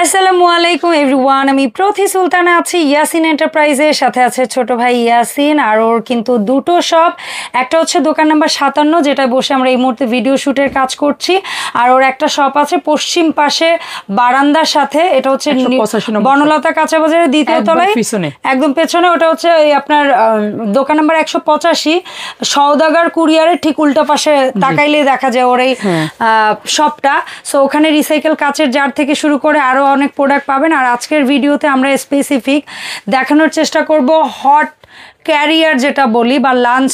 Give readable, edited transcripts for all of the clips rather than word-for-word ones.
আসসালামু আলাইকুম এভরিওয়ান, আমি প্রথি সুলতানা আছি ইয়াসিন এন্টারপ্রাইজের সাথে আছে ছোট ভাই ইয়াসিন। আর ওর কিন্তু দুটো শপ, একটা হচ্ছে দোকান নাম্বার 57 যেটা বসে আমরা এই মুহূর্তে ভিডিও শুটের কাজ করছি, আর ওর একটা শপ আছে পশ্চিম পাশে বারান্দার সাথে, এটা হচ্ছে বনলতা কাঁচা বাজারের দ্বিতীয় তলায় একদম পেছনে। ওটা হচ্ছে আপনার দোকান নাম্বার 185 সওদাগর কুরিয়ারের ঠিক উল্টা পাশে তাকাইলে দেখা যায় ওর এই শপটা। সো ওখানে রিসাইকেল কাচের জার থেকে শুরু করে আরো অনেক প্রোডাক্ট পাবেন। আর আজকের ভিডিওতে আমরা স্পেসিফিক দেখানোর চেষ্টা করব হট ক্যারিয়ার যেটা বলি বা লাঞ্চ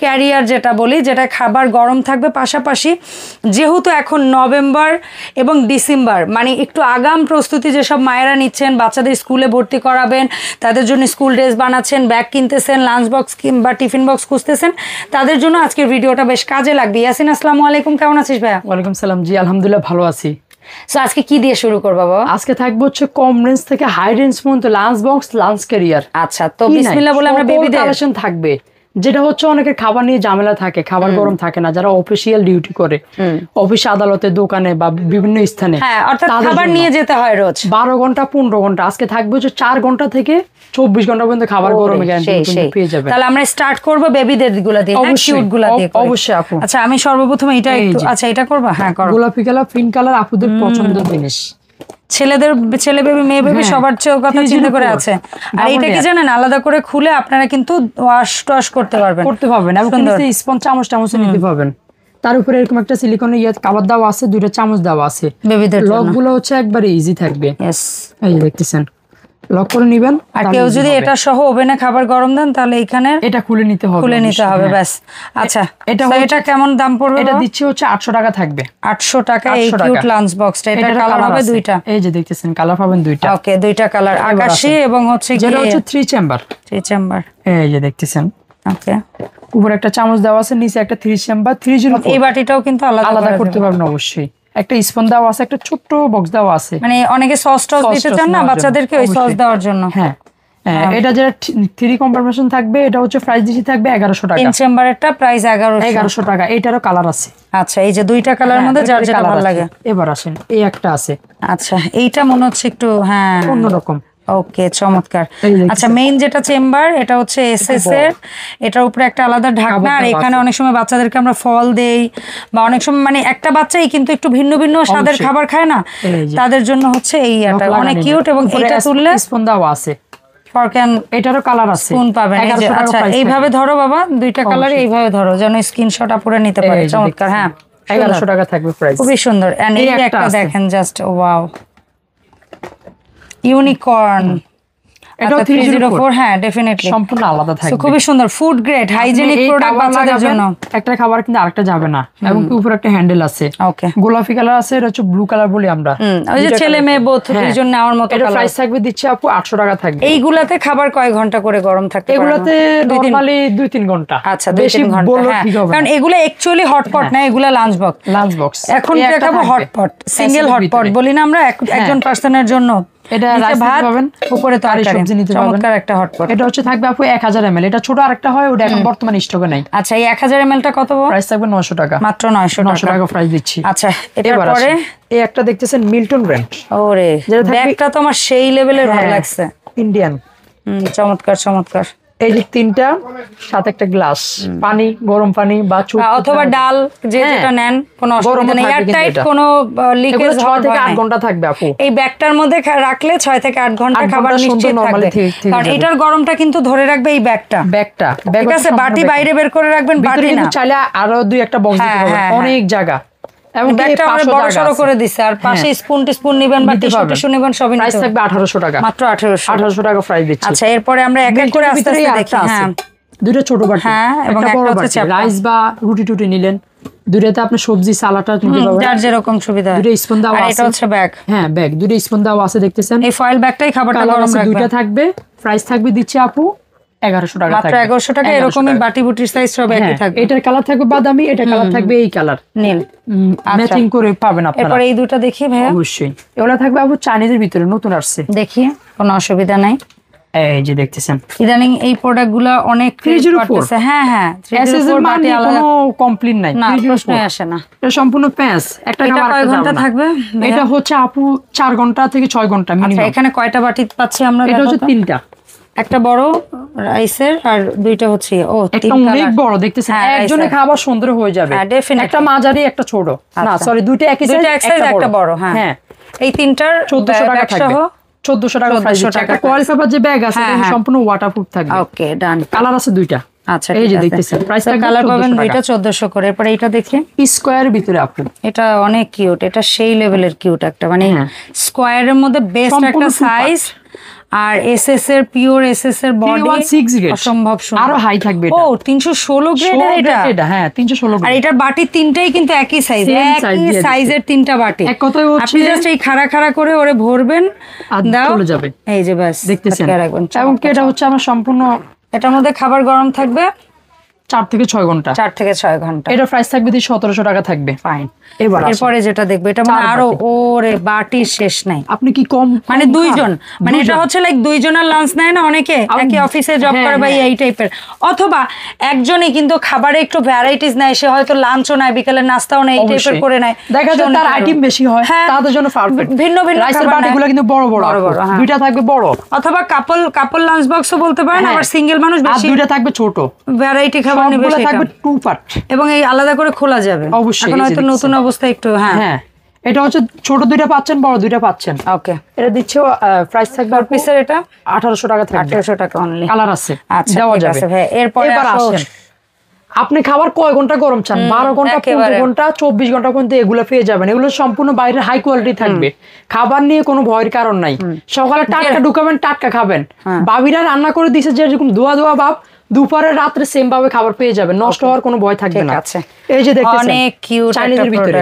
ক্যারিয়ার যেটা বলি, যেটা খাবার গরম থাকবে। পাশাপাশি যেহেতু এখন নভেম্বর এবং ডিসেম্বর, মানে একটু আগাম প্রস্তুতি যেসব মায়েরা নিচ্ছেন, বাচ্চাদের স্কুলে ভর্তি করাবেন, তাদের জন্য স্কুল ড্রেস বানাচ্ছেন, ব্যাগ কিনতেছেন, লাঞ্চ বক্স বা টিফিন বক্স খুঁজতেছেন, তাদের জন্য আজকের ভিডিওটা বেশ কাজে লাগবে। ইয়াসিন আসসালামু আলাইকুম, কেমন আছিস ভাইয়া? ওয়ালাইকুম সালাম। জি আলহামদুলিল্লাহ ভালো আছি। সো আজকে কি দিয়ে শুরু করবো বাবা? আজকে থাকবে হচ্ছে কম রেঞ্জ থেকে হাই রেঞ্জ পর্যন্ত লাঞ্চ বক্স, লাঞ্চ ক্যারিয়ার। আচ্ছা, তো বিসমিল্লাহ বলে আমরা বেবিদের কালেকশন থাকবে, যেটা হচ্ছে অনেকের খাবার নিয়ে ঝামেলা থাকে, খাবার গরম থাকে না, যারা অফিসিয়াল ডিউটি করে অফিস আদালতে দোকানে বা বিভিন্ন স্থানে, হ্যাঁ অর্থাৎ খাবার নিয়ে যেতে হয় রোজ 12 ঘন্টা 15 ঘন্টা। আজকে থাকবে হচ্ছে 4 ঘন্টা থেকে 24 ঘন্টা পর্যন্ত খাবার গরমে গ্যারান্টি পেয়ে যাবেন। তাহলে আমরা স্টার্ট করব বেবিদের গুলা দিয়ে, কিউট গুলা দিয়ে। অবশ্যই আপু। আচ্ছা আমি সর্বপ্রথম এটা একটু, আচ্ছা এটা করবা? হ্যাঁ করো। গোলাপি কালার, পিঙ্ক কালার আপুদের পছন্দের জিনিস। ছেলেদের, ছেলে বেবি মেয়ে বেবি সবার কথা চিন্তা করে আছে। আর এটা কি জানেন, আলাদা করে খুলে আপনারা কিন্তু ওয়াশ টশ করতে পারবেন এবং স্পঞ্জ চামচ নিতে পারবেন। তার উপরে এরকম একটা সিলিকনের কাভার দেওয়া আছে, দুইটা চামচ দেওয়া আছে বেবিদের। লক গুলো হচ্ছে একবারে ইজি থাকবে। এই দেখতেছেন, লক করে নেবেন। আর কেউ যদি এটা সহ ওভেনে খাবার গরম দেন তাহলে এখানে এটা খুলে নিতে হবে ব্যাস। আচ্ছা এটা কেমন দাম পড়বে? এটা দিচ্ছি হচ্ছে 800 টাকা থাকবে। 800 টাকা এই কিউট লাঞ্চ বক্সটা। এটা কালার হবে দুইটা, এই যে দেখতেছেন কালার পাবেন দুইটা। ওকে, দুইটা কালার, আকাশী এবং হচ্ছে যেটা হচ্ছে 3 চেম্বার। এই যে দেখতেছেন, ওকে, উপরে একটা চামচ দেওয়া আছে, নিচে একটা 3 চেম্বার 304। এই বাটিটাও কিন্তু আলাদা করতে পারবেন অবশ্যই। একটা স্পুন দেওয়া আছে, একটা ছোট্ট বক্স দেওয়া আছে, মানে অনেকে সস টস দিতে চান না বাচ্চাদেরকে, ওই সস দেওয়ার জন্য। হ্যাঁ এটা যেটা 3 কম্পার্টমেন্ট থাকবে, এটা হচ্ছে প্রাইস দিছি থাকবে 1100 টাকা। 3 চেম্বারেরটা প্রাইস 1100 টাকা। এটারও কালার আছে। আচ্ছা, এই যে দুইটা কালারের মধ্যে যার যেটা ভালো লাগে। এবার আসেন, এই একটা আছে। আচ্ছা এইটা মনে হচ্ছে একটু অন্যরকম। ওকে, চমৎকার। আচ্ছা মেইন যেটা চেম্বার, এটা হচ্ছে এসএস এর, এটার উপরে একটা আলাদা ঢাকনা। আর এখানে অনেক সময় বাচ্চাদেরকে আমরা ফল দেই, বা অনেক সময় মানে একটা বাচ্চাই কিন্তু একটু ভিন্ন ভিন্ন স্বাদের খাবার খায় না, তাদের জন্য হচ্ছে এই এটা অনেক কিউট। এবং এটা তুললে স্পুন দেওয়া আছে, ফর্ক এন্ড এটারও কালার আছে, স্পুন পাবেন। আচ্ছা এইভাবে ধরো বাবা, দুইটা কালারে এইভাবে ধরো যেন স্ক্রিনশট আপুরে নিতে পারে। চমৎকার। হ্যাঁ 1100 টাকা থাকবে প্রাইস, খুবই সুন্দর। এন্ড এই একটা দেখেন, জাস্ট ওয়াও, ইউনিকর্ন। এটা 304। হ্যাঁ ডেফিনেটলি সম্পূর্ণ আলাদা থাকবে, খুবই সুন্দর ফুড গ্রেড হাইজেনিক প্রোডাক্ট বাচ্চাদের জন্য। একটা খাবার কিন্তু আরেকটা যাবে না, এবং উপরে একটা হ্যান্ডেল আছে। ওকে, গোলাপি কালার আছে, এটা হচ্ছে ব্লু কালার বলি আমরা, ওই যে ছেলে মেয়ে বোথ এর জন্য নেওয়ার মতো। এটা প্রাইস থাকবে দিচ্ছি আপু 800 টাকা থাকবে। এইগুলাতে খাবার কয় ঘন্টা করে গরম থাকে? এগুলাতে নরমালি 2-3 ঘন্টা। আচ্ছা 2-3 ঘন্টা, কারণ এগুলো অ্যাকচুয়ালি হটপট না, এগুলা লাঞ্চ বক্স। এখন দেখাবো হটপট, সিঙ্গেল হটপট বলি না আমরা, একজন পার্সনের জন্য। এটা ভাত পাবেন, উপরে তরকারি, সবজি নিতে পারবেন। চমৎকার একটা হটপট। এটা হচ্ছে থাকবে আপু 1000 ml। এটা ছোট আরেকটা হয়, ওটা এখন বর্তমানে স্টকে নাই। আচ্ছা এই 1000 ml টা কত? প্রাইস থাকবে 900 টাকা, মাত্র 900 টাকা প্রাইস দিচ্ছি। আচ্ছা এটার পরে এই একটা দেখতেছেন মিল্টন ব্র্যান্ড। ওরে ব্যাগটা তো আমার সেই লেভেলের ভালো লাগছে, ইন্ডিয়ান। চমৎকার। এই যে 3টা সাথে একটা গ্লাস পানি, গরম পানি বা অথবা ডাল যেটা নেন, কোনো অসুবিধা নেই। এয়ার টাইট, কোনো লিকেজ 6 থেকে 8 ঘন্টা থাকবে আপু। এই ব্যাগটার মধ্যে রাখলে 6 থেকে 8 ঘন্টা খাবার নিশ্চিত থাকবে, কারণ এটার গরমটা কিন্তু ধরে রাখবে এই ব্যাগটা। ঠিক আছে, বাটি বাইরে বের করে রাখবেন, বাটি না, চাইলে আরো 2-1টা বক্স দিতে পারবেন, অনেক জায়গা। এবং ব্যাগটা আমরা বড়সড় করে দিছে, আর পাশে স্পুন নেবেন বা টিস্যু নেবেন, সবই প্রাইস থাকবে 1800 টাকা, মাত্র 1800 টাকা প্রাইস দিচ্ছি। আচ্ছা এরপরে আমরা এক এক করে আস্তে আস্তে দেখি। হ্যাঁ দুটো ছোট বাটি, এবং একটা হচ্ছে রাইস বা রুটি টুটি নিলেন, দুটোতে আপনি সবজি সালাডটা নিতে পারবেন, যার যেরকম সুবিধা। দুটো স্পুন দেওয়া আছে, আর এটা হচ্ছে ব্যাগ। হ্যাঁ ব্যাগ, দুটো স্পুন দেওয়া আছে দেখতেছেন। এই ফয়েল ব্যাগটাই খাবারটা গরম রাখবে। দুটো থাকবে, প্রাইস থাকবে দিচ্ছি আপু 1100 টাকা, মাত্র 1100 টাকা। এরকমই বাটি বুটির সাইজ সব একই থাকবে। এটার কালার থাকবে বাদামি, এটার কালার থাকবে এই কালার নীল, ম্যাচিং করে পাবেন আপনারা। এরপর এই দুটো দেখি ভাইয়া। অবশ্যই এগুলা থাকবে আপু চাইনিজের ভিতরে, নতুন আসছে, দেখি কোনো অসুবিধা নাই। এই যে দেখতেছেন ইদানিং এই প্রোডাক্টগুলো অনেক ক্রেজ করতেছে। হ্যাঁ হ্যাঁ, এসএস এর বাটি আলাদা কোনো কমপ্লেইন নাই, না প্রশ্নই আসে না। এটা সম্পূর্ণ প্যাঁচ। একটা এটা কয় ঘন্টা থাকবে? এটা হচ্ছে আপু 4 ঘন্টা থেকে 6 ঘন্টা মিনিমাম। আচ্ছা, এখানে কয়টা বাটি পাচ্ছি আমরা? এটা হচ্ছে 3টা, একটা বড় রাইসের আর দুইটা হচ্ছে একটা অনেক বড় দেখতেছেন, একজনে খাবার সুন্দর হয়ে যাবে। একটা মাঝারি একটা ছোট, না সরি দুইটা একই সাইজ, একটা বড়। হ্যাঁ, এই তিনটার 1400 টাকা থাকবে। 1400 টাকা প্রাইস। একটা কয়েল পেপার যে ব্যাগ আছে এটা সম্পূর্ণ ওয়াটারপ্রুফ থাকবে। ওকে ডান। কালার আছে দুইটা। আচ্ছা, এই যে দেখতেছেন প্রাইস থাকবে কালার পাবেন দুইটা 1400 করে। এরপর এইটা দেখি, স্কয়ারের ভিতরে আপু এটা অনেক কিউট, এটা সেই লেভেলের কিউট একটা, মানে স্কয়ারের মধ্যে বেস্ট একটা সাইজ। আর এসএস এর পিওর এসএস এর বডি অসম্ভব সুন্দর, আরো হাই থাকবে। ও 316 গ্রেডের এটা। হ্যাঁ 316 গ্রেড। আর এটার বাটি তিনটাই কিন্তু একই সাইজ, একই সাইজের তিনটা বাটি। এক কথায় আপনি জাস্ট এই খাড়া খাড়া করে ওরে ভরবেন, দাও চলে যাবে। এই যে বাস দেখতেছেন। এবং কি এটা হচ্ছে আমার সম্পূর্ণ, এটার মধ্যে খাবার গরম থাকবে 4 থেকে 6 ঘন্টা। 4 থেকে 6 ঘন্টা। এটা প্রাইস থাকবে 1700 টাকা থাকবে। ফাইন। এরপরে যেটা দেখবে এটা মানে আরো ওরে বাটির শেষ নাই। আপনি কি কম মানে দুইজন, মানে এটা হচ্ছে লাইক দুইজনের লাঞ্চ নেয় না অনেকে, একই অফিসে জব করে বা এই টাইপের, অথবা একজনই কিন্তু খাবারে একটু ভ্যারাইটিস নেয়, সে হয়তো লাঞ্চও নেয়, বিকেলের নাস্তাও নেয়, এই টাইপের করে নেয়, দেখা যায় তার আইটেম বেশি হয়, তাদের জন্য পারফেক্ট। ভিন্ন ভিন্ন রাইসের বাটিগুলো কিন্তু বড় বড়, দুইটা থাকবে বড়, অথবা কাপল লাঞ্চ বক্সও বলতে পারেন, আবার সিঙ্গেল মানুষ বেশি, আর দুইটা থাকবে ছোট, ভ্যারাইটি খাবার নেবে সেটা থাকবে 2 পার্ট, এবং এই আলাদা করে খোলা যাবে অবশ্যই। এখন হয়তো নতুন অবস্থা একটু। হ্যাঁ, এটা হচ্ছে ছোট দুইটা পাচ্ছেন, বড় দুইটা পাচ্ছেন। ওকে, এটা দিচ্ছে প্রাইস থাকবে আর পিসের এটা 1800 টাকা থাকবে। 1800 টাকা অনলি। কালার আছে, আচ্ছা দেওয়া ঠিক যাবে। আছে ভাই। এরপর আসেন, আপনি খাবার কয় ঘন্টা গরম চান? 12 ঘন্টা, 15 ঘন্টা, 24 ঘন্টা পর্যন্ত এগুলো পেয়ে যাবেন। এগুলো সম্পূর্ণ বাইরের হাই কোয়ালিটি থাকবে, খাবার নিয়ে কোনো ভয়ের কারণ নাই। সকালে টাটকা ঢুকাবেন, টাটকা খাবেন। বাবিরা রান্না করে দিছে যেরকম ধোয়া ধোয়া ভাব, দুপুরে রাত্রে সেম ভাবে খাবার পেয়ে যাবেন, নষ্ট হওয়ার কোনো ভয় থাকবে না। এই যে দেখতেছেন অনেক কিউট চাইনিজের ভিতরে।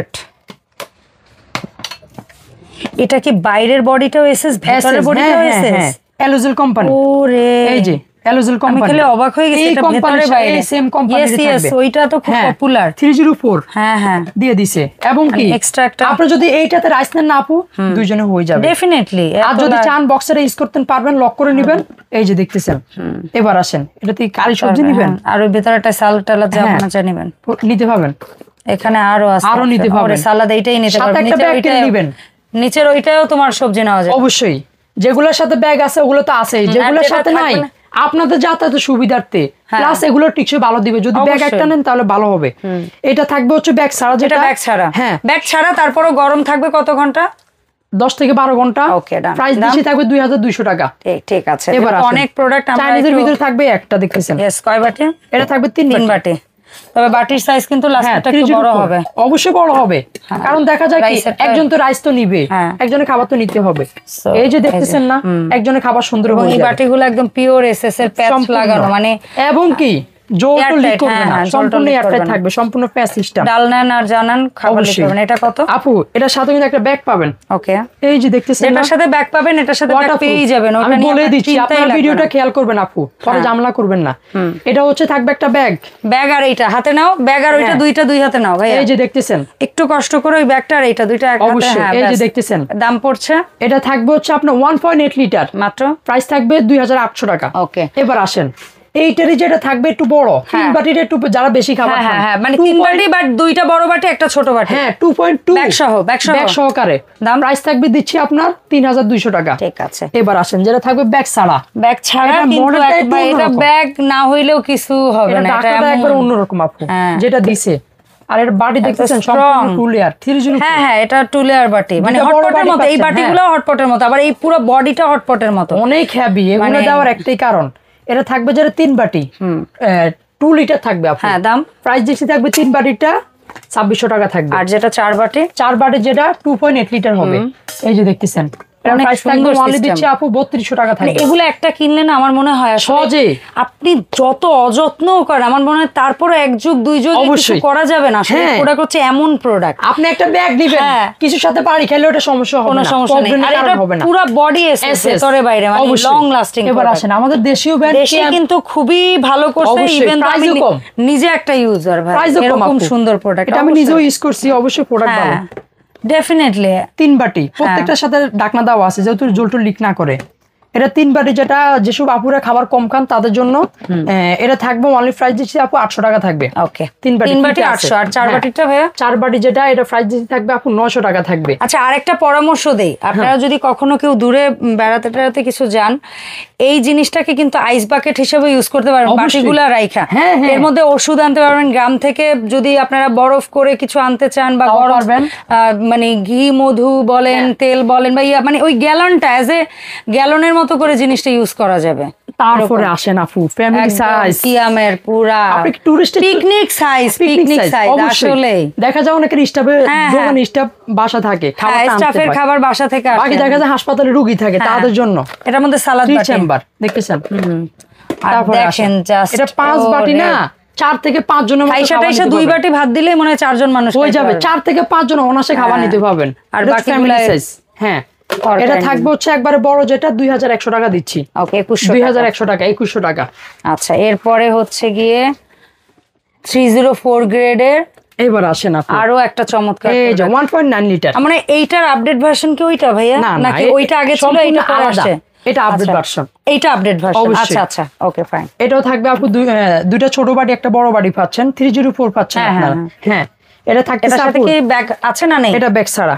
এটা কি বাইরের বডিটাও এসএস, ভেতরের বডিটাও এসএস? এলোজেল কোম্পানি। ওরে এই যে এলোজেল কোম্পানি, আমি খালি অবাক হয়ে গেছি, এটা ভেতরে বাইরে সেম কোম্পানিতে থাকবে। ওইটা তো খুব পপুলার 304। হ্যাঁ দিয়ে দিছে। এবং কি এক্সট্রা একটা, আপনি যদি এইটাতে রাইস নেন না আপু, দুইজনে হয়ে যাবে ডেফিনেটলি। আর যদি চান বক্সে ইউজ করতে পারবেন, লক করে নেবেন। এই যে দেখতেছেন। এবার আসেন, এটাতে কারি সবজি নেবেন, আর ওই ভেতরে একটা সালাদ টালাদ যা মনে চায় নেবেন, নিতে পাবেন। এখানে আরো আছে, আরো নিতে পারবেন। সালাদ এইটাই নিতে পারবেন, সাথে একটা ব্যাগ কিনে নেবেন, নিচের ওইটাও তোমার সবজি নেওয়া যায় অবশ্যই। যেগুলোর সাথে ব্যাগ আছে ওগুলো তো আছেই, যেগুলোর সাথে নাই আপনাদের যাতায়াতের সুবিধার্থে, প্লাস এগুলো টিকসই ভালো দিবে। যদি ব্যাগ একটা নেন তাহলে ভালো হবে। এটা থাকবে হচ্ছে ব্যাগ ছাড়া, যেটা ব্যাগ ছাড়া। হ্যাঁ, ব্যাগ ছাড়া। তারপরও গরম থাকবে কত ঘন্টা? 10 থেকে 12 ঘন্টা। ওকে ডান। প্রাইস দিচ্ছি থাকবে 2200 টাকা। ঠিক আছে। এবার অনেক প্রোডাক্ট আমরা চাইনিজের ভিতরে থাকবে একটা, দেখতেছেন। यस, কয় বাটি? এটা থাকবে 3 বাটি। তবে বাটির সাইজ কিন্তু লাস্টটা একটু বড় হবে, অবশ্যই বড় হবে, কারণ দেখা যায় কি একজন তো রাইস তো নিবে, একজনের খাবার তো নিতে হবে। এই যে দেখতেছেন না, একজনের খাবার সুন্দর হবে। এই বাটিগুলো একদম পিওর এসএস এর প্যাচ লাগানো, মানে এবং কি সম্পূর্ণ এয়ারটাইট থাকবে, সম্পূর্ণ প্যাচ সিস্টেম। ডাল নেন আর জানান খাবার লিখতে হবে। এটা কত আপু? এটার সাথে কিন্তু একটা ব্যাগ পাবেন। ওকে, এই যে দেখতেছেন, এটার সাথে ব্যাগ পাবেন, এটার সাথে ব্যাগ পেয়ে যাবেন। ওটা নিয়ে বলে দিচ্ছি, আপনারা ভিডিওটা খেয়াল করবেন আপু, পরে ঝামেলা করবেন না। এটা হচ্ছে থাকবে একটা ব্যাগ আর এইটা হাতে নাও, ব্যাগ আর ওইটা দুইটা দুই হাতে নাও ভাই। এই যে দেখতেছেন, একটু কষ্ট করে ওই ব্যাগটা আর এইটা দুইটা এক হাতে। অবশ্যই। এই যে দেখতেছেন, দাম পড়ছে, এটা থাকবে হচ্ছে আপনার 1.8 লিটার মাত্র, প্রাইস থাকবে 2800 টাকা। ওকে, এবার আসেন, এইটারই যেটা থাকবে একটু বড়, 3 বাটির একটু যারা বেশি খাবার খান, মানে 3 বাটি, বাট দুইটা বড় বাটি একটা ছোট বাটি। 2.2 ব্যাগ সহকারে দাম। প্রাইস থাকবে দিচ্ছি আপনার 3200 টাকা। ঠিক আছে। এবার আসেন, যেটা থাকবে ব্যাগ ছাড়া কিন্তু এটা ব্যাগ না হইলেও কিছু হবে না, এটা একবার অন্যরকম আপু যেটা দিছে। আর এর বাটি দেখতেছেন সম্পূর্ণ 2 লেয়ার 3 হ্যাঁ, এটা 2 লেয়ার বাটি, মানে হটপটের মতো। এই বাটিগুলো হটপটের মতো, আবার এই পুরো বডিটা হটপটের মতো, অনেক হেভি। এগুলো দেওয়ার একটাই কারণ, এটা থাকবে যেটা 3 বাটি 2 লিটার থাকবে আপু। দাম প্রাইস দিচ্ছি থাকবে 3 বাটিটা 2600 টাকা থাকবে। আর যেটা 4 বাটি যেটা 2.8 লিটার হবে, এই যে দেখতেছেন, এগুলো একটা কিনলে না আমার মনে হয় সহজে আপনি যত অযত্ন করেন, আমার মনে হয় তারপরে এক যুগ দুই যুগ কিছু করা যাবে না। প্রোডাক্ট হচ্ছে এমন প্রোডাক্ট, আপনি একটা ব্যাগ দিবেন, কিছুর সাথে পানি খেলে ওটা সমস্যা হবে না, কোনো সমস্যা নেই। আর এটা পুরো বডি এসএস, ভিতরে বাইরে, মানে লং লাস্টিং। এবার আসেন, আমাদের দেশীয় ব্র্যান্ড কিন্তু খুবই ভালো করছে, ইভেন আমি নিজে একটা ইউজার ভাই, এরকম সুন্দর প্রোডাক্ট এটা আমি নিজেও ইউজ করছি, অবশ্যই প্রোডাক্ট ভালো। ডেফিনেটলি 3 বাটি, প্রত্যেকটার সাথে ঢাকনা দেওয়া আছে, যেহেতু জলটুল লিক না করে। এটা 3 বাটি, যেটা যেসব আপুরা খাবার কম খান তাদের জন্য এটা থাকবে অনলি প্রাইস দিচ্ছি আপু 800 টাকা থাকবে। ওকে 3 বাটি 800 আর 4 বাটিটা ভাইয়া 4 বাটি যেটা এটা প্রাইস দিচ্ছি থাকবে আপু 900 টাকা থাকবে। আচ্ছা আরেকটা পরামর্শ দেই, আপনারা যদি কখনো কেউ দূরে বেড়াতে টেড়াতে কিছু যান, এই জিনিসটাকে কিন্তু আইস বাকেট হিসেবে ইউজ করতে পারবেন, বাটিগুলা রাইখা। এর মধ্যে ওষুধ আনতে পারবেন, গ্রাম থেকে যদি আপনারা বরফ করে কিছু আনতে চান বা গরম মানে ঘি মধু বলেন তেল বলেন বা মানে ওই গ্যালনটা অ্যাজ এ গ্যালনের মতো করে জিনিসটা ইউজ করা যাবে। তারপরে আসেন আপু ফ্যামিলি সাইজ কিয়ামের পুরা আপনি টুরিস্ট পিকনিক সাইজ আসলে দেখা যায় অনেকের স্টাফে দোকান স্টাফ বাসা থাকে, স্টাফের খাবার বাসা থেকে আসে, বাকি দেখা যায় হাসপাতালে রোগী থাকে তাদের জন্য। এটার মধ্যে সালাদ বাটি চেম্বার দেখতেছেন। তারপরে দেখেন জাস্ট এটা 5 বাটি না 4 থেকে 5 জনের মতো খাবার নিতে 2 বাটি ভাত দিলেই মনে হয় 4 জন মানুষ হয়ে যাবে। 4 থেকে 5 জন অনাসে খাবার নিতে পারবেন। আর বাকি ফ্যামিলি সাইজ এটা থাকবে হচ্ছে একবারে বড় যেটা 2100 টাকা দিচ্ছি। ওকে 2100 টাকা 2100 টাকা। আচ্ছা এরপরে হচ্ছে গিয়ে 304 গ্রেডের এবার আসেন আপনি আরো একটা চমৎকার এই যে 1.9 লিটার। মানে এইটার আপডেট ভার্সন কি ওইটা ভাইয়া নাকি ওইটা আগে ছিল এটা পরে আসছে? এটা আপডেট ভার্সন। এইটা আপডেট ভার্সন। আচ্ছা আচ্ছা ওকে ফাইন। এটাও থাকবে আপু দুইটা ছোট বাটি একটা বড় বাটি পাচ্ছেন, 304 পাচ্ছেন আপনারা। হ্যাঁ এটা থাকতে সাথে কি ব্যাগ আছে না নেই? এটা ব্যাগ ছাড়া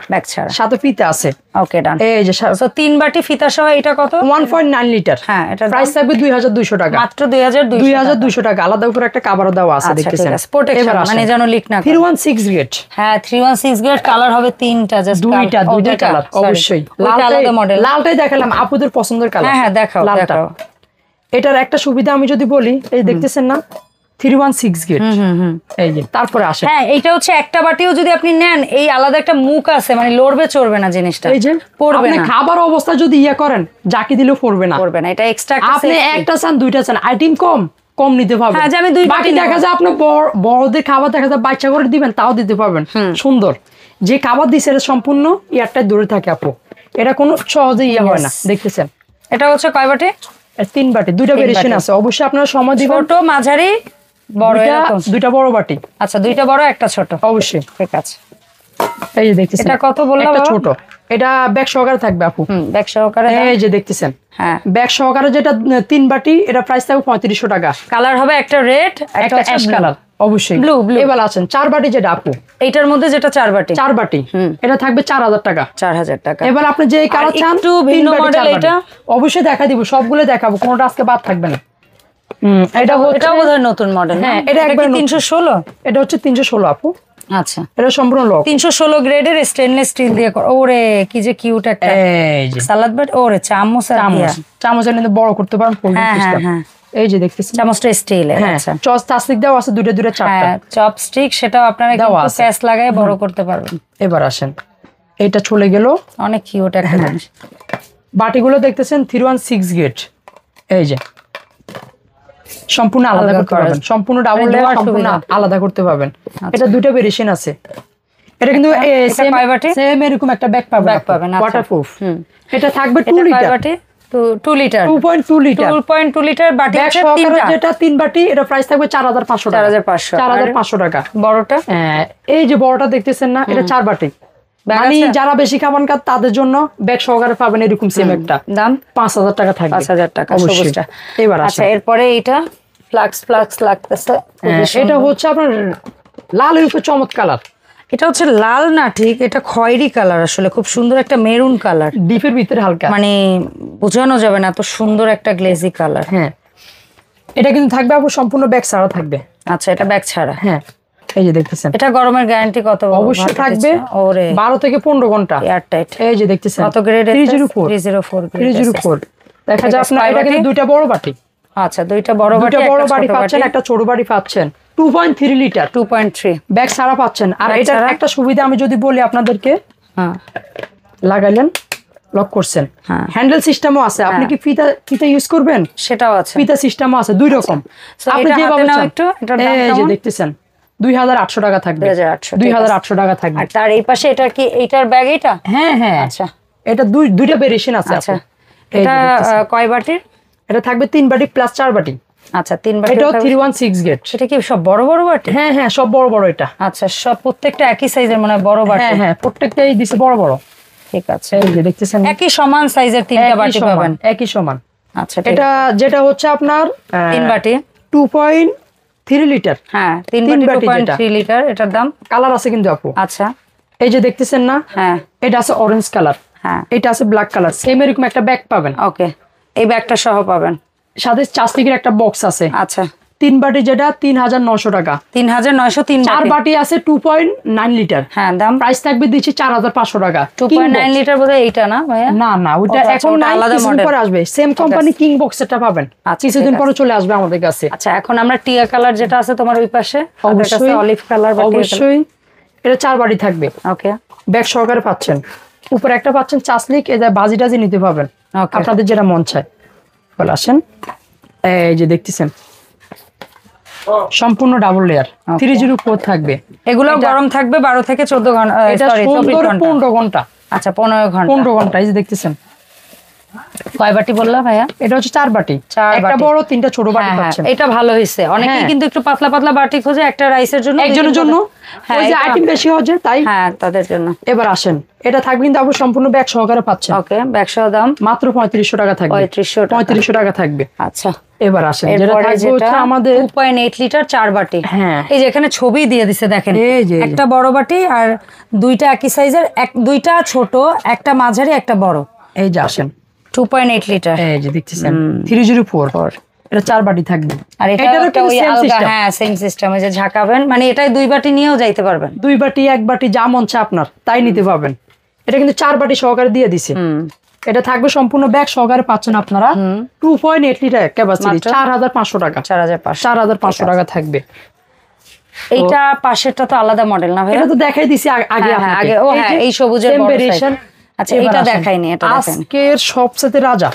সাথে ফিতা আছে। ওকে ডান। এই যে সো 3 বাটি ফিতা সহ এটা কত? 1.9 লিটার। হ্যাঁ এটা প্রাইস থাকবে 2200 টাকা, মাত্র 2200 টাকা। আলাদা করে একটা কভার দেওয়া আছে দেখতেছেন, প্রোটেকশন মানে যেন লিক না করে। 316 গ্রেড। হ্যাঁ 316 গ্রেড। কালার হবে 3টা, জাস্ট দুইটা কালার অবশ্যই। লালটাই দেখালাম আপুদের পছন্দের কালার। হ্যাঁ দেখাও দেখাও। এটার একটা সুবিধা আমি যদি বলি, এই দেখতেছেন না 316 গ্রেড। এই যে তারপরে আসে হ্যাঁ এইটা হচ্ছে একটা বাটিও যদি আপনি নেন এই আলাদা একটা মুখ আছে, মানে লড়বে চড়বে না জিনিসটা। এই যে পড়বে না, খাবার অবস্থা যদি করেন জাকি দিলেও পড়বে না। এটা এক্সট্রা আপনি একটা চান দুইটা চান আইটেম কম নিতে পারবেন। হ্যাঁ আমি দুই বাকি দেখা যায় আপনি বড়দের খাবার দেখা যায় বাচ্চা করে দিবেন তাও দিতে পারবেন সুন্দর। যে খাবার দিছে এটা সম্পূর্ণ ইয়ারটাই দূরে থাকে আপু, এটা কোনো সহজে হয় না। দেখতেছেন এটা হচ্ছে কয় বাটি? 3 বাটি। দুইটা ভেরিয়েশন আছে, অবশ্যই আপনারা সময় দিবেন। ছোট মাঝারি বড়, দুইটা বড় বাটি। আচ্ছা দুইটা বড় একটা ছোট অবশ্যই। ঠিক আছে। এই যে দেখতেছেন এটা কত বললাম? একটা ছোট, এটা ব্যাগ সহকারে থাকবে আপু। ব্যাগ সহকারে। এই যে দেখতেছেন হ্যাঁ ব্যাগ সহকারে যেটা 3 বাটি, এটা প্রাইস থাকবে 3500 টাকা। কালার হবে একটা রেড একটা অ্যাশ কালার অবশ্যই। ব্লু এবার আছেন 4 বাটি যেটা আপু, এইটার মধ্যে যেটা 4 বাটি, 4 বাটি এটা থাকবে 4000 টাকা। 4000 টাকা। এবার আপনি যে কালার চান একটু ভিন্ন মডেল, এটা অবশ্যই দেখা দিব, সবগুলো দেখাবো, কোনটা আজকে বাদ থাকবে না। এটা বোধহয় নতুন মডেল। হ্যাঁ এটা একবার 316। এটা হচ্ছে 316 আপু। আচ্ছা এটা সম্পূর্ণ লক 316 গ্রেডের স্টেনলেস স্টিল দিয়ে। ওরে কি যে কিউট একটা এই যে সালাদ বাট। ওরে চামচ কিন্তু বড় করতে পারেন। হ্যাঁ এই যে দেখতেছেন চামচটা স্টিলের। আচ্ছা চপস্টিক দাও আছে দুটো চারটা। চপস্টিক সেটাও আপনারা কিন্তু প্যাচ লাগায় বড় করতে পারবেন। এবার আসেন এটা চলে গেল, অনেক কিউট একটা জিনিস। বাটিগুলো দেখতেছেন 316 গ্রেড। এই যে সম্পূর্ণ আলাদা করতে পারবেন, সম্পূর্ণ ডাবল লেয়ার সম্পূর্ণ আলাদা করতে পারবেন। এটা দুটো ভেরিয়েশন আছে। এটা কিন্তু সেম এরকম একটা ব্যাগ পাবেন ওয়াটারপ্রুফ। এটা থাকবে 2 লিটার। 2 লিটার 2.2 লিটার 2.2 লিটার বাটি আছে যেটা 3 বাটি, এটা প্রাইস থাকবে 4500 টাকা। 4500 টাকা। বড়টা এই যে বড়টা দেখতেছেন না, এটা 4 বাটি। মানে যারা বেশি খাবার খান তাদের জন্য ব্যাগ সহকারে পাবেন এরকম সেম একটা। দাম 5000 টাকা থাকবে। 5000 টাকা সবুজটা। এবার আচ্ছা এরপরে এটা ফ্লাক্স লাগতেছে। এটা হচ্ছে আপনার লালের উপর চমৎ কালার। এটা হচ্ছে লাল না ঠিক, এটা খয়েরি কালার, আসলে খুব সুন্দর একটা মেরুন কালার, ডিপের ভিতরে হালকা, মানে বোঝানো যাবে না এত সুন্দর একটা গ্লেজি কালার। হ্যাঁ এটা কিন্তু থাকবে আপু সম্পূর্ণ ব্যাগ ছাড়া থাকবে। আচ্ছা এটা ব্যাগ ছাড়া। হ্যাঁ এই যে দেখতেছেন এটা গরমের গ্যারান্টি কত? অবশ্যই থাকবে 12 থেকে 15 ঘন্টা এয়ারটাইট। এই যে দেখতেছেন কত গ্রেড? 304 দেখা যায় আপনার এটা কিন্তু দুইটা বড় বাটি। আচ্ছা দুইটা বড় বাটি পাচ্ছেন, একটা ছোট বাটি পাচ্ছেন। 2.3 লিটার 2.3 ব্যাগ ছাড়া পাচ্ছেন। আর এটা একটা সুবিধা আমি যদি বলি আপনাদেরকে, লাগাইলেন লক করছেন, হ্যান্ডেল সিস্টেমও আছে। আপনি কি ফিতা ইউজ করবেন সেটাও আছে, ফিতা সিস্টেমও আছে, দুই রকম। আপনি যেভাবে চান। এই যে দেখতেছেন 2800 টাকা থাকবে। 2800 টাকা থাকবে। আর তার এই পাশে এটা কি এইটার ব্যাগ? এটা হ্যাঁ আচ্ছা এটা দুইটা ভেরিয়েশন আছে। আচ্ছা এটা কয় বাটির? এটা থাকবে 3 বাটি প্লাস 4 বাটি। আচ্ছা 3 বাটি। এটাও 316 গ্রেড। এটা কি সব বড় বাটি? হ্যাঁ সব বড় এটা। আচ্ছা সব প্রত্যেকটা একই সাইজের, মানে বড় বাটি। হ্যাঁ প্রত্যেকটাই দিছে বড়। ঠিক আছে, এই যে দেখতেছেন একই সমান সাইজের তিনটা বাটি পাবেন, একই সমান। আচ্ছা, এটা যেটা হচ্ছে আপনার 3 বাটি 2.3 লিটার। হ্যাঁ 3 বাটি 2.3 লিটার, এটার দাম কালার আছে কিন্তু আপু। আচ্ছা, এই যে দেখতেছেন না, হ্যাঁ এটা আছে অরেঞ্জ কালার, হ্যাঁ এটা আছে ব্ল্যাক কালার, সেম এরকম একটা ব্যাগ পাবেন। ওকে, এই ব্যাগটা সহ পাবেন, সাথে চাস্তিকের একটা বক্স আছে। আচ্ছা 3 বাটি যেটা 3900 টাকা। 3903 4 বাটি আছে 2.9 লিটার। হ্যাঁ দাম প্রাইস থাকবে দিচ্ছি 4500 টাকা। 2.9 লিটার বোধহয় এইটা না ভাইয়া? না না, ওটা আচ্ছা, এখন ওটা নাই, আলাদা কিছুদিন মডেল। পরে আসবে। সেম কোম্পানি কিং বক্সেরটা পাবেন, আচ্ছা, কিছুদিন ঠিক পরে চলে আসবে আমাদের কাছে। আচ্ছা, এখন আমরা টিয়া কালার যেটা আছে তোমার ওই পাশে, অবশ্যই অলিভ কালার বা অবশ্যই এটা 4 বাটি থাকবে, ওকে ব্যাগ সহকারে পাচ্ছেন। উপরে একটা পাচ্ছেন চাসলিক, এটা বাজি টাজি নিতে পারবেন ওকে, আপনাদের যেটা মন চায়। বলে আসেন, এই যে দেখতেছেন সম্পূর্ণ ডাবল লেয়ার 304 থাকবে। এগুলো গরম থাকবে 12 থেকে 14 ঘন্টা, এটা সরি 15 ঘন্টা। আচ্ছা 15 ঘন্টা, 15 ঘন্টা। এই যে দেখতেছেন কয় বাটি বললা ভাইয়া? এটা হচ্ছে 4 বাটি, 4 একটা বাটি। বড় 3টা ছোট বাটি পাচ্ছেন। এটা ভালো হয়েছে, অনেকেই হ্যাঁ। কিন্তু একটু পাতলা পাতলা বাটি খোঁজে একটা রাইসের জন্য, একজনের জন্য, হ্যাঁ ওই যে আইটেম বেশি হচ্ছে তাই। হ্যাঁ তাদের জন্য। এবার আসেন, এটা থাকবে কিন্তু আপনি সম্পূর্ণ ব্যাগ সহকারে পাচ্ছেন। ওকে, ব্যাগ সহ দাম মাত্র 3500 টাকা থাকবে। 3500 টাকা থাকবে। আচ্ছা, এবার আসেন, যেটা এরপরে থাকবে যেটা হচ্ছে আমাদের 2.8 লিটার 4 বাটি। হ্যাঁ, এই যে এখানে ছবি দিয়ে দিছে দেখেন, এই যে একটা বড় বাটি আর দুইটা একই সাইজের, দুইটা ছোট, একটা মাঝারি, একটা বড়। এই যে আসেন 2.8 লিটার, এই যে দেখতেছেন 304, এটা 4 বাটি থাকবে। আর এটারও একটা ওই আলগা, হ্যাঁ সেম সিস্টেম, এই যে ঝাঁকাবেন, মানে এটাই 2 বাটি নিয়েও যাইতে পারবেন। 2 বাটি 1 বাটি যা মন চায় আপনার তাই নিতে পারবেন। এটা কিন্তু 4 বাটি সহকারে দিয়ে দিছে। এটা থাকবে সম্পূর্ণ ব্যাগ সহকারে পাচ্ছেন আপনারা 2.8 লিটার ক্যাপাসিটি, 4500 টাকা। 4500 টাকা থাকবে। এইটা পাশেরটা তো আলাদা মডেল না ভাই? এটা তো দেখাই দিছি আগে আগে। ও হ্যাঁ, এই সবুজের বড় সাইজ। আচ্ছা, এটা দেখাইনি, এটা দেখেন। আজকের সবচেয়ে রাজা,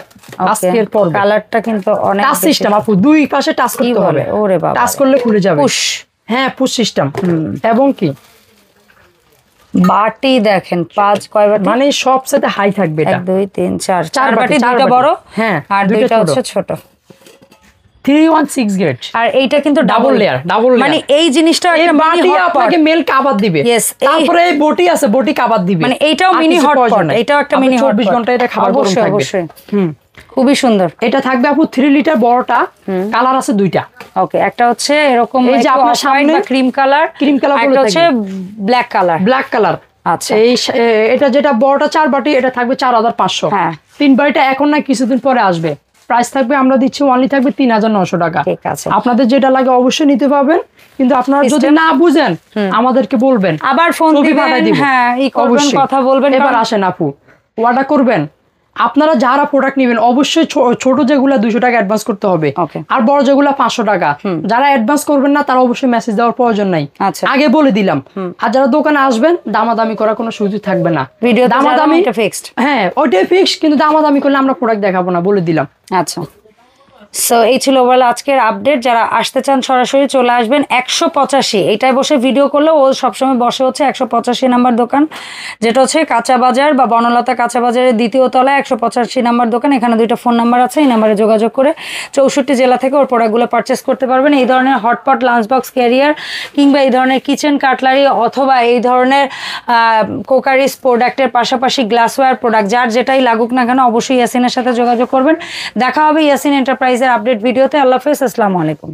আজকের পর্ব। কালারটা কিন্তু অনেক টাচ সিস্টেম আপু, দুই পাশে টাচ করতে হবে। ওরে বাবা, টাচ করলে খুলে যাবে। পুশ, হ্যাঁ পুশ সিস্টেম। এবং কি বাটি দেখেন, 5 কয় বাটি, মানে সবচেয়ে হাই থাকবে এটা। 1 2 3 4 বাটি, চার দুইটা বাটি। বড়, হ্যাঁ, আর দুইটা হচ্ছে ছোট। 316 গ্রেড। আর এইটা কিন্তু ডাবল লেয়ার, মানে এই জিনিসটা একটা মিনি হট পট, আপনাকে মেল কাবাব দিবে। তারপরে এই বটি আছে, বটি কাবাব দিবে, মানে এইটাও মিনি হট পট, এটাও একটা মিনি হট পট। 24 ঘন্টা এটা খাবার গরম থাকবে। অবশ্যই খুবই সুন্দর। এটা থাকবে আপু 3 লিটার বড়টা, কালার আছে দুইটা। ওকে, একটা হচ্ছে এরকম এই যে আপনার সামনে ক্রিম কালার, একটা হচ্ছে ব্ল্যাক কালার। আচ্ছা, এটা যেটা বড়টা 4 বাটি, এটা থাকবে 4500। হ্যাঁ, 3 বাটিটা এখন না কিছুদিন পরে আসবে। প্রাইস থাকবে, আমরা দিচ্ছি অনলি থাকবে 3900 টাকা। ঠিক আছে, আপনাদের যেটা লাগে অবশ্যই নিতে পারবেন, কিন্তু আপনারা যদি না বুঝেন আমাদেরকে বলবেন, আবার ফোন দিবেন, হ্যাঁ অবশ্যই কথা বলবেন। এবার আসেন আপু, অর্ডার করবেন। আপনারা যারা প্রোডাক্ট নেবেন অবশ্যই ছোট যেগুলা 200 টাকা অ্যাডভান্স করতে হবে, আর বড় যেগুলা 500 টাকা। যারা অ্যাডভান্স করবেন না তারা অবশ্যই মেসেজ দেওয়ার প্রয়োজন নাই, আগে বলে দিলাম। আর যারা দোকানে আসবেন দামাদামি করার কোনো সুযোগ থাকবে না। দামাদামি ফিক্সড, হ্যাঁ ওইটাই ফিক্সড, কিন্তু দামাদামি করলে আমরা প্রোডাক্ট দেখাবো না, বলে দিলাম। আচ্ছা, সো এই ছিল ওভারঅল আজকের আপডেট। যারা আসতে চান সরাসরি চলে আসবেন 185, এইটাই বসে ভিডিও করলে ও সবসময় বসে হচ্ছে 185 নাম্বার দোকান, যেটা হচ্ছে কাঁচা বাজার বা বনলতা কাঁচা বাজারের 2য় তলায় 185 নাম্বার দোকান। এখানে 2টা ফোন নাম্বার আছে, এই নাম্বারে যোগাযোগ করে 64 জেলা থেকে ওর প্রোডাক্টগুলো পারচেস করতে পারবেন। এই ধরনের হটপট, লাঞ্চ বক্স ক্যারিয়ার, কিংবা এই ধরনের কিচেন কাটলারি, অথবা এই ধরনের কোকারিস প্রোডাক্টের পাশাপাশি গ্লাসওয়্যার প্রোডাক্ট, যার যেটাই লাগুক না কেন অবশ্যই ইয়াসিনের সাথে যোগাযোগ করবেন। দেখা হবে ইয়াসিন এন্টারপ্রাইজের আপডেট ভিডিওতে। আল্লাহ হাফেজ, আসসালামু আলাইকুম।